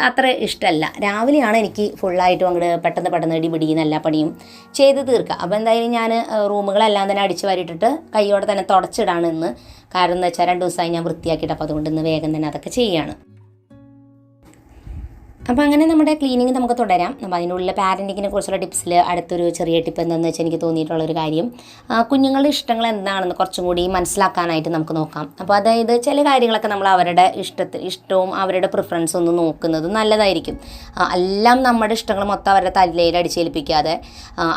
അത്ര ഇഷ്ടമല്ല. രാവിലെയാണ് എനിക്ക് ഫുള്ളായിട്ടും അങ്ങോട്ട് പെട്ടെന്ന് ഇടിപിടിയുന്ന എല്ലാ പണിയും ചെയ്ത് തീർക്കുക. അപ്പോൾ എന്തായാലും ഞാൻ റൂമുകളെല്ലാം തന്നെ അടിച്ച് വാരിയിട്ടിട്ട് കൈയോടെ തന്നെ തുടച്ചിടാണ് ഇന്ന്. കാരണം എന്ന് വെച്ചാൽ 2 ദിവസമായി ഞാൻ വൃത്തിയാക്കിയിട്ട്, അപ്പോൾ അതുകൊണ്ട് ഇന്ന് വേഗം തന്നെ അതൊക്കെ ചെയ്യുകയാണ്. അപ്പോൾ അങ്ങനെ നമ്മുടെ ക്ലീനിങ് നമുക്ക് തുടരാം. അപ്പോൾ അതിനുള്ളിൽ പാരൻറ്റിങ്ങിനെ കുറിച്ചുള്ള ടിപ്സിൽ അടുത്തൊരു ചെറിയ ടിപ്പ് എന്താണെന്ന് വെച്ചാൽ എനിക്ക് തോന്നിയിട്ടുള്ളൊരു കാര്യം, കുഞ്ഞുങ്ങളുടെ ഇഷ്ടങ്ങൾ എന്താണെന്ന് കുറച്ചും കൂടി മനസ്സിലാക്കാനായിട്ട് നമുക്ക് നോക്കാം. അപ്പോൾ അതായത് ചില കാര്യങ്ങളൊക്കെ നമ്മൾ അവരുടെ ഇഷ്ടവും അവരുടെ പ്രിഫറൻസും ഒന്ന് നോക്കുന്നത് നല്ലതായിരിക്കും. എല്ലാം നമ്മുടെ ഇഷ്ടങ്ങൾ മൊത്തം അവരുടെ തലയിൽ അടിച്ചേൽപ്പിക്കാതെ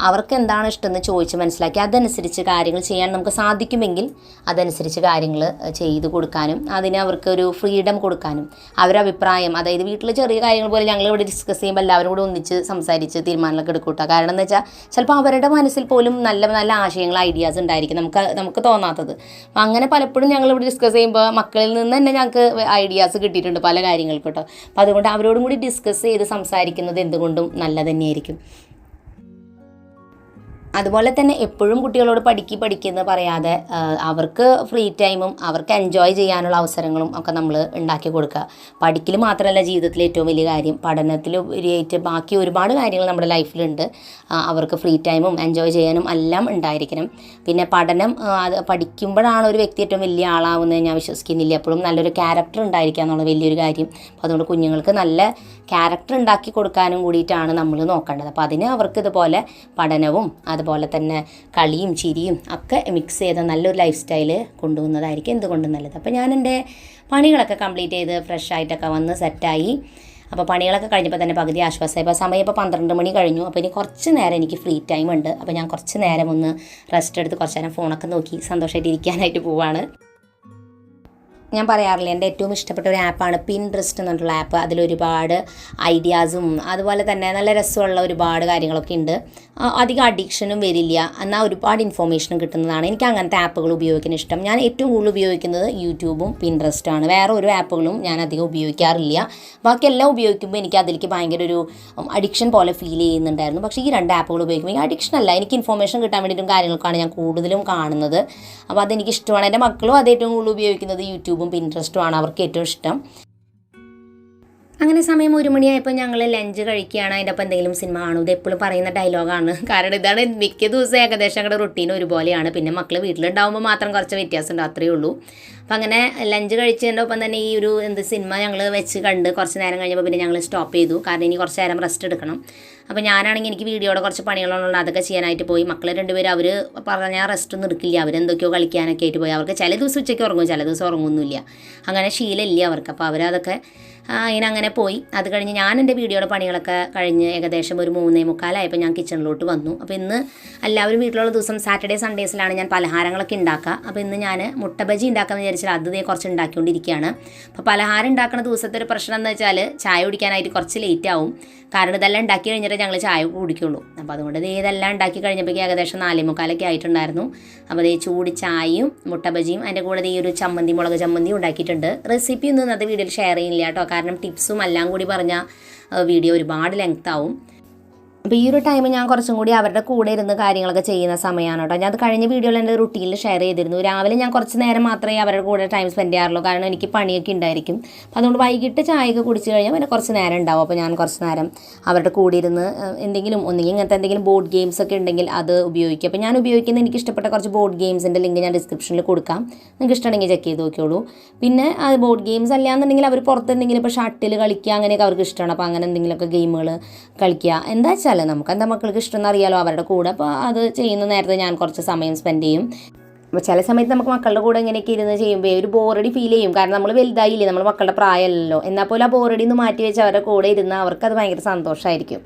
അവർക്ക് എന്താണ് ഇഷ്ടമെന്ന് ചോദിച്ച് മനസ്സിലാക്കി അതനുസരിച്ച് കാര്യങ്ങൾ ചെയ്യാൻ നമുക്ക് സാധിക്കുമെങ്കിൽ അതനുസരിച്ച് കാര്യങ്ങൾ ചെയ്ത് കൊടുക്കാനും അതിന് അവർക്കൊരു ഫ്രീഡം കൊടുക്കാനും അവരുടെ അഭിപ്രായം, അതായത് വീട്ടിൽ ചെറിയ കാര്യങ്ങൾ ഞങ്ങളിവിടെ ഡിസ്കസ് ചെയ്യുമ്പോൾ എല്ലാവരും കൂടെ ഒന്നിച്ച് സംസാരിച്ച് തീരുമാനങ്ങളൊക്കെ എടുക്കൂട്ടോ. കാരണം എന്ന് വെച്ചാൽ ചിലപ്പോൾ അവരുടെ മനസ്സിൽ പോലും നല്ല നല്ല ആശയങ്ങൾ, ഐഡിയാസ് ഉണ്ടായിരിക്കും നമുക്ക് തോന്നാത്തത്. അപ്പം അങ്ങനെ പലപ്പോഴും ഞങ്ങളിവിടെ ഡിസ്കസ് ചെയ്യുമ്പോൾ മക്കളിൽ നിന്ന് തന്നെ ഞങ്ങൾക്ക് ഐഡിയാസ് കിട്ടിയിട്ടുണ്ട് പല കാര്യങ്ങൾക്ക് കേട്ടോ. അപ്പോൾ അതുകൊണ്ട് അവരോടും കൂടി ഡിസ്കസ് ചെയ്ത് സംസാരിക്കുന്നത് എന്തുകൊണ്ടും നല്ലത് തന്നെയായിരിക്കും. അതുപോലെ തന്നെ എപ്പോഴും കുട്ടികളോട് പഠിക്കുന്ന പറയാതെ അവർക്ക് ഫ്രീ ടൈമും അവർക്ക് എൻജോയ് ചെയ്യാനുള്ള അവസരങ്ങളും ഒക്കെ നമ്മൾ ഉണ്ടാക്കി കൊടുക്കുക. പഠിക്കൽ മാത്രമല്ല ജീവിതത്തിലെ ഏറ്റവും വലിയ കാര്യം, പഠനത്തിലുപരിയായിട്ട് ബാക്കി ഒരുപാട് കാര്യങ്ങൾ നമ്മുടെ ലൈഫിലുണ്ട്. അവർക്ക് ഫ്രീ ടൈമും എൻജോയ് ചെയ്യാനും എല്ലാം ഉണ്ടായിരിക്കണം. പിന്നെ പഠനം പഠിക്കുമ്പോഴാണ് ഒരു വ്യക്തി ഏറ്റവും വലിയ ആളാവുന്നത് ഞാൻ വിശ്വസിക്കുന്നില്ല. എപ്പോഴും നല്ലൊരു ക്യാരക്ടർ ഉണ്ടായിരിക്കുക എന്നുള്ള വലിയൊരു കാര്യം. അപ്പോൾ അതുകൊണ്ട് കുഞ്ഞുങ്ങൾക്ക് നല്ല ക്യാരക്ടർ ഉണ്ടാക്കി കൊടുക്കാനും കൂടിയിട്ടാണ് നമ്മൾ നോക്കേണ്ടത്. അപ്പോൾ അതിന് അവർക്ക് ഇതുപോലെ പഠനവും അതുപോലെ തന്നെ കളിയും ചിരിയും ഒക്കെ മിക്സ് ചെയ്ത നല്ലൊരു ലൈഫ് സ്റ്റൈൽ കൊണ്ടുപോകുന്നതായിരിക്കും എന്തുകൊണ്ടും നല്ലത്. അപ്പോൾ ഞാൻ എൻ്റെ പണികളൊക്കെ കംപ്ലീറ്റ് ചെയ്ത് ഫ്രഷ് ആയിട്ടൊക്കെ വന്ന് സെറ്റായി. അപ്പോൾ പണികളൊക്കെ കഴിഞ്ഞപ്പോൾ തന്നെ പകുതി ആശ്വാസമായി. ഇപ്പോൾ സമയം ഇപ്പോൾ 12 മണി കഴിഞ്ഞു. അപ്പോൾ ഇനി കുറച്ച് നേരം എനിക്ക് ഫ്രീ ടൈം ഉണ്ട്. അപ്പോൾ ഞാൻ കുറച്ച് നേരം ഒന്ന് റെസ്റ്റ് എടുത്ത് കുറച്ച് നേരം ഫോണൊക്കെ നോക്കി സന്തോഷമായിട്ട് ഇരിക്കാനായിട്ട് പോവാണ്. ഞാൻ പറയാറില്ല, എൻ്റെ ഏറ്റവും ഇഷ്ടപ്പെട്ട ഒരു ആപ്പാണ് പിൻട്രസ്റ്റ് എന്ന് പറഞ്ഞിട്ടുള്ള ആപ്പ്. അതിലൊരുപാട് ഐഡിയാസും അതുപോലെ തന്നെ നല്ല രസമുള്ള ഒരുപാട് കാര്യങ്ങളൊക്കെ ഉണ്ട്. അധികം അഡിക്ഷനും വരില്ല, എന്നാൽ ഒരുപാട് ഇൻഫോർമേഷനും കിട്ടുന്നതാണ്. എനിക്ക് അങ്ങനത്തെ ആപ്പുകൾ ഉപയോഗിക്കാൻ ഇഷ്ടം. ഞാൻ ഏറ്റവും കൂടുതൽ ഉപയോഗിക്കുന്നത് യൂട്യൂബും പിൻട്രസ്റ്റുമാണ്. വേറെ ഒരു ആപ്പുകളും ഞാൻ അധികം ഉപയോഗിക്കാറില്ല. ബാക്കിയെല്ലാം ഉപയോഗിക്കുമ്പോൾ എനിക്ക് അതിലേക്ക് ഭയങ്കര ഒരു അഡിക്ഷൻ പോലെ ഫീൽ ചെയ്യുന്നുണ്ടായിരുന്നു. പക്ഷേ ഈ 2 ആപ്പുകൾ ഉപയോഗിക്കുമ്പോൾ എനിക്ക് അഡിക്ഷൻ അല്ല, എനിക്ക് ഇൻഫോർമേഷൻ കിട്ടാൻ വേണ്ടിയിട്ടും കാര്യങ്ങൾക്കാണ് ഞാൻ കൂടുതലും കാണുന്നത്. അപ്പോൾ അതെനിക്ക് ഇഷ്ടമാണ്. എൻ്റെ മക്കളും അത് ഏറ്റവും കൂടുതൽ ഉപയോഗിക്കുന്നത് യൂട്യൂബും പിൻട്രസ്റ്റുമാണ് അവർക്ക് ഏറ്റവും ഇഷ്ടം. അങ്ങനെ സമയം 1 മണിയായപ്പോൾ ഞങ്ങൾ ലഞ്ച് കഴിക്കുകയാണ്. അതിൻ്റെ ഒപ്പം എന്തെങ്കിലും സിനിമ കാണും. ഇത് എപ്പോഴും പറയുന്ന ഡയലോഗാണ്. കാരണം ഇതാണ് മിക്ക ദിവസം ഏകദേശം ഞങ്ങളുടെ റുട്ടീൻ ഒരുപോലെയാണ്. പിന്നെ മക്കൾ വീട്ടിലുണ്ടാകുമ്പോൾ മാത്രം കുറച്ച് വ്യത്യാസമുണ്ട്, അത്രയേ ഉള്ളൂ. അപ്പം അങ്ങനെ ലഞ്ച് കഴിച്ചതിൻ്റെ ഒപ്പം തന്നെ ഈ ഒരു സിനിമ ഞങ്ങൾ വെച്ച് കണ്ട് കുറച്ച് നേരം കഴിഞ്ഞപ്പോൾ പിന്നെ ഞങ്ങൾ സ്റ്റോപ്പ് ചെയ്തു. കാരണം ഇനി കുറച്ച് നേരം റെസ്റ്റ് എടുക്കണം. അപ്പോൾ ഞാനാണെങ്കിൽ എനിക്ക് വീഡിയോയുടെ കുറച്ച് പണികളുണ്ട്, അതൊക്കെ ചെയ്യാനായിട്ട് പോയി. മക്കൾ 2 പേരും അവർ പറഞ്ഞാൽ റെസ്റ്റ് ഒന്നും എടുക്കില്ല, അവരെന്തൊക്കെയോ കളിക്കാനൊക്കെ ആയിട്ട് പോയി. അവർക്ക് ചില ദിവസം ഉച്ചയ്ക്ക് ഉറങ്ങും, ചില ദിവസം ഉറങ്ങുമൊന്നുമില്ല. അങ്ങനെ ശീലമില്ല അവർക്ക്. അപ്പോൾ അവരതൊക്കെ അങ്ങനെ പോയി. അത് കഴിഞ്ഞ് ഞാൻ എൻ്റെ വീഡിയോയുടെ പണികളൊക്കെ കഴിഞ്ഞ് ഏകദേശം ഒരു 3:45 ഞാൻ കിച്ചണിലോട്ട് വന്നു. അപ്പോൾ ഇന്ന് എല്ലാവരും വീട്ടിലുള്ള ദിവസം സാറ്റർഡേ സൺഡേസിലാണ് ഞാൻ പലഹാരങ്ങളൊക്കെ ഉണ്ടാക്കുക. അപ്പോൾ ഇന്ന് ഞാൻ മുട്ട ബജി ഉണ്ടാക്കാമെന്ന് വിചാരിച്ചാൽ അത് കുറച്ച് ഉണ്ടാക്കിക്കൊണ്ടിരിക്കുകയാണ്. അപ്പോൾ പലഹാരം ഉണ്ടാക്കുന്ന ദിവസത്തെ ഒരു പ്രശ്നം എന്ന് വെച്ചാൽ ചായ കുടിക്കാനായിട്ട് കുറച്ച് ലേറ്റ് ആവും. കാരണം ഇതെല്ലാം ഉണ്ടാക്കി കഴിഞ്ഞിട്ട് ഞങ്ങൾ ചായ കുടിക്കുള്ളൂ. അപ്പോൾ അതുകൊണ്ട് ഇതെല്ലാം ഉണ്ടാക്കി കഴിഞ്ഞപ്പോഴേക്കും ഏകദേശം 4:45 ആയിട്ടുണ്ടായിരുന്നു. അപ്പോൾ ചൂട് ചായയും മുട്ട ബജിയും അതിൻ്റെ കൂടെ ഈ ഒരു ചമ്മന്തി, മുളക് ചമ്മന്തിയും ഉണ്ടാക്കിയിട്ടുണ്ട്. റെസിപ്പി ഒന്നും അത് വീഡിയോയിൽ ഷെയർ ചെയ്യുന്നില്ല കേട്ടോ, കാരണം ടിപ്സും എല്ലാം കൂടി പറഞ്ഞാൽ വീഡിയോ ഒരുപാട് ലെങ്ത് ആവും. അപ്പോൾ ഈ ഒരു ടൈം ഞാൻ കുറച്ചും കൂടി അവരുടെ കൂടെ ഇരുന്ന് കാര്യങ്ങളൊക്കെ ചെയ്യുന്ന സമയമാണ് കേട്ടോ. ഞാൻ അത് കഴിഞ്ഞ വീഡിയോയിൽ എൻ്റെ റുട്ടീനിൽ ഷെയർ ചെയ്തിരുന്നു. രാവിലെ ഞാൻ കുറച്ച് നേരം മാത്രമേ അവരുടെ കൂടെ ടൈം സ്പെൻഡ് ചെയ്യാറുള്ളൂ, കാരണം എനിക്ക് പണിയൊക്കെ ഉണ്ടായിരിക്കും. അപ്പോൾ അതുകൊണ്ട് വൈകിട്ട് ചായയൊക്കെ കുടിച്ച് കഴിഞ്ഞാൽ പിന്നെ കുറച്ച് നേരം ഉണ്ടാവും. അപ്പോൾ ഞാൻ കുറച്ച് നേരം അവരുടെ കൂടെ ഇരുന്ന് എന്തെങ്കിലും ഒന്നെങ്കിൽ ഇങ്ങനത്തെ എന്തെങ്കിലും ബോർഡ് ഗെയിംസ് ഒക്കെ ഉണ്ടെങ്കിൽ അത് ഉപയോഗിക്കും. അപ്പോൾ ഞാൻ ഉപയോഗിക്കുന്ന എനിക്ക് ഇഷ്ടപ്പെട്ട കുറച്ച് ബോർഡ് ഗെയിംസിൻ്റെ ലിങ്ക് ഞാൻ ഡിസ്ക്രിപ്ഷനിൽ കൊടുക്കാം, നിങ്ങൾക്ക് ഇഷ്ടമുണ്ടെങ്കിൽ ചെക്ക് ചെയ്ത് നോക്കിയോളൂ. പിന്നെ അത് ബോർഡ് ഗെയിംസ് അല്ലാന്നുണ്ടെങ്കിൽ അവർ പുറത്ത് എന്തെങ്കിലും ഇപ്പോൾ ഷട്ടിൽ കളിക്കുക അങ്ങനെയൊക്കെ അവർക്ക് ഇഷ്ടമാണ്. അപ്പോൾ അങ്ങനെ എന്തെങ്കിലുമൊക്കെ ഗെയിമുകൾ കളിക്കുക. എന്താ വെച്ചാൽ നമുക്ക് എന്താ മക്കൾക്ക് ഇഷ്ടം എന്നറിയാലോ അവരുടെ കൂടെ. അപ്പോൾ അത് ചെയ്യുന്ന നേരത്തെ ഞാൻ കുറച്ച് സമയം സ്പെൻഡ് ചെയ്യും. അപ്പോൾ ചില സമയത്ത് നമുക്ക് മക്കളുടെ കൂടെ ഇങ്ങനെയൊക്കെ ഇരുന്ന് ചെയ്യുമ്പോൾ ഒരു ബോറടി ഫീൽ ചെയ്യും. കാരണം നമ്മൾ വലുതായില്ലേ, നമ്മൾ മക്കളുടെ പ്രായമല്ലല്ലോ. എന്നാൽ പോലും ആ ബോറടി ഒന്ന് മാറ്റി വെച്ച് അവരുടെ കൂടെ ഇരുന്ന് അവർക്കത് ഭയങ്കര സന്തോഷമായിരിക്കും.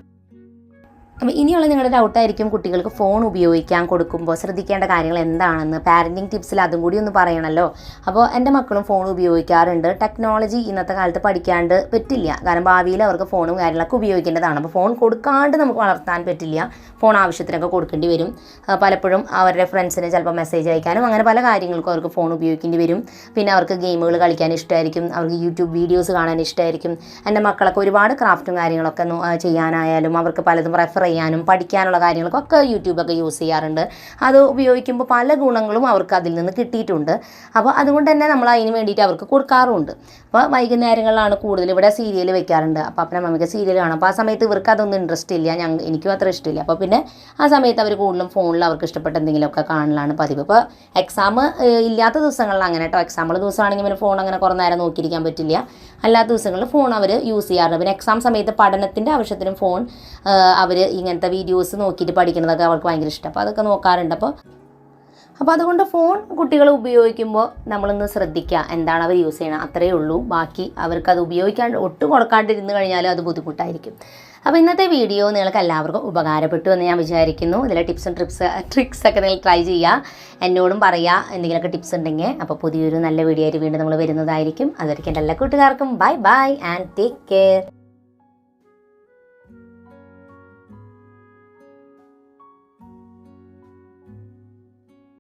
അപ്പോൾ ഇനിയുള്ള നിങ്ങളുടെ ഡൗട്ടായിരിക്കും കുട്ടികൾക്ക് ഫോൺ ഉപയോഗിക്കാൻ കൊടുക്കുമ്പോൾ ശ്രദ്ധിക്കേണ്ട കാര്യങ്ങൾ എന്താണെന്ന്. പാരൻറ്റിങ് ടിപ്സിൽ അതും കൂടി ഒന്ന് പറയണമല്ലോ. അപ്പോൾ എൻ്റെ മക്കളും ഫോൺ ഉപയോഗിക്കാറുണ്ട്. ടെക്നോളജി ഇന്നത്തെ കാലത്ത് പഠിക്കാണ്ട് പറ്റില്ല, കാരണം ഭാവിയിൽ അവർക്ക് ഫോണും കാര്യങ്ങളൊക്കെ ഉപയോഗിക്കേണ്ടതാണ്. അപ്പോൾ ഫോൺ കൊടുക്കാണ്ട് നമുക്ക് വളർത്താൻ പറ്റില്ല, ഫോൺ ആവശ്യത്തിനൊക്കെ കൊടുക്കേണ്ടി വരും. പലപ്പോഴും അവരുടെ ഫ്രണ്ട്സിന് ചിലപ്പോൾ മെസ്സേജ് അയക്കാനും അങ്ങനെ പല കാര്യങ്ങൾക്കും അവർക്ക് ഫോൺ ഉപയോഗിക്കേണ്ടി വരും. പിന്നെ അവർക്ക് ഗെയിമുകൾ കളിക്കാൻ ഇഷ്ടമായിരിക്കും, അവർക്ക് യൂട്യൂബ് വീഡിയോസ് കാണാൻ ഇഷ്ടമായിരിക്കും. എൻ്റെ മക്കളൊക്കെ ഒരുപാട് ക്രാഫ്റ്റും കാര്യങ്ങളൊക്കെ ചെയ്യാനായാലും അവർക്ക് പലതും റെഫർ ചെയ്യാനും പഠിക്കാനുള്ള കാര്യങ്ങൾക്കൊക്കെ യൂട്യൂബൊക്കെ യൂസ് ചെയ്യാറുണ്ട്. അത് ഉപയോഗിക്കുമ്പോൾ പല ഗുണങ്ങളും അവർക്ക് അതിൽ നിന്ന് കിട്ടിയിട്ടുണ്ട്. അപ്പോൾ അതുകൊണ്ട് തന്നെ നമ്മൾ അതിന് വേണ്ടിയിട്ട് അവർക്ക് കൊടുക്കാറുമുണ്ട്. അപ്പോൾ വൈകുന്നേരങ്ങളിലാണ് കൂടുതൽ ഇവിടെ സീരിയൽ വെക്കാറുണ്ട്. അപ്പോൾ അപ്പനും അമ്മയ്ക്ക് സീരിയൽ കാണും. അപ്പോൾ ആ സമയത്ത് ഇവർക്ക് അതൊന്നും ഇൻട്രസ്റ്റ് ഇല്ല, എനിക്കും അത്ര ഇഷ്ടമില്ല. അപ്പോൾ പിന്നെ ആ സമയത്ത് അവർ കൂടുതലും ഫോണിൽ അവർക്ക് ഇഷ്ടപ്പെട്ട എന്തെങ്കിലുമൊക്കെ കാണലാണ് പതിവ്. ഇപ്പോൾ എക്സാം ഇല്ലാത്ത ദിവസങ്ങളിൽ അങ്ങനെ കേട്ടോ, എക്സാമുള്ള ദിവസമാണെങ്കിൽ പിന്നെ ഫോൺ അങ്ങനെ കുറേ നേരം നോക്കിയിരിക്കാൻ പറ്റില്ല. അല്ലാത്ത ദിവസങ്ങളിൽ ഫോൺ അവർ യൂസ് ചെയ്യാറുണ്ട്. പിന്നെ എക്സാം സമയത്ത് പഠനത്തിൻ്റെ ആവശ്യത്തിനും ഫോൺ അവർ ഇങ്ങനത്തെ വീഡിയോസ് നോക്കിയിട്ട് പഠിക്കുന്നതൊക്കെ അവർക്ക് ഭയങ്കര ഇഷ്ടം. അപ്പോൾ അതൊക്കെ നോക്കാറുണ്ട്. അപ്പോൾ അതുകൊണ്ട് ഫോൺ കുട്ടികൾ ഉപയോഗിക്കുമ്പോൾ നമ്മളൊന്ന് ശ്രദ്ധിക്കുക, എന്താണ് അവർ യൂസ് ചെയ്യണം, അത്രയേ ഉള്ളൂ. ബാക്കി അവർക്കത് ഉപയോഗിക്കാണ്ട് ഒട്ടും കൊടുക്കാണ്ടിരുന്ന് കഴിഞ്ഞാൽ അത് ബുദ്ധിമുട്ടായിരിക്കും. അപ്പോൾ ഇന്നത്തെ വീഡിയോ നിങ്ങൾക്ക് എല്ലാവർക്കും ഉപകാരപ്പെട്ടു എന്ന് ഞാൻ വിചാരിക്കുന്നു. ഇതിലെ ടിപ്സും ട്രിക്സ് ഒക്കെ നിങ്ങൾ ട്രൈ ചെയ്യുക, എന്നോടും പറയുക എന്തെങ്കിലുമൊക്കെ ടിപ്സ് ഉണ്ടെങ്കിൽ. അപ്പോൾ പുതിയൊരു നല്ല വീഡിയോ ആയിട്ട് വീണ്ടും നമ്മൾ വരുന്നതായിരിക്കും. അതുവരെയ്ക്കും എല്ലാ കൂട്ടുകാർക്കും bye bye and take care.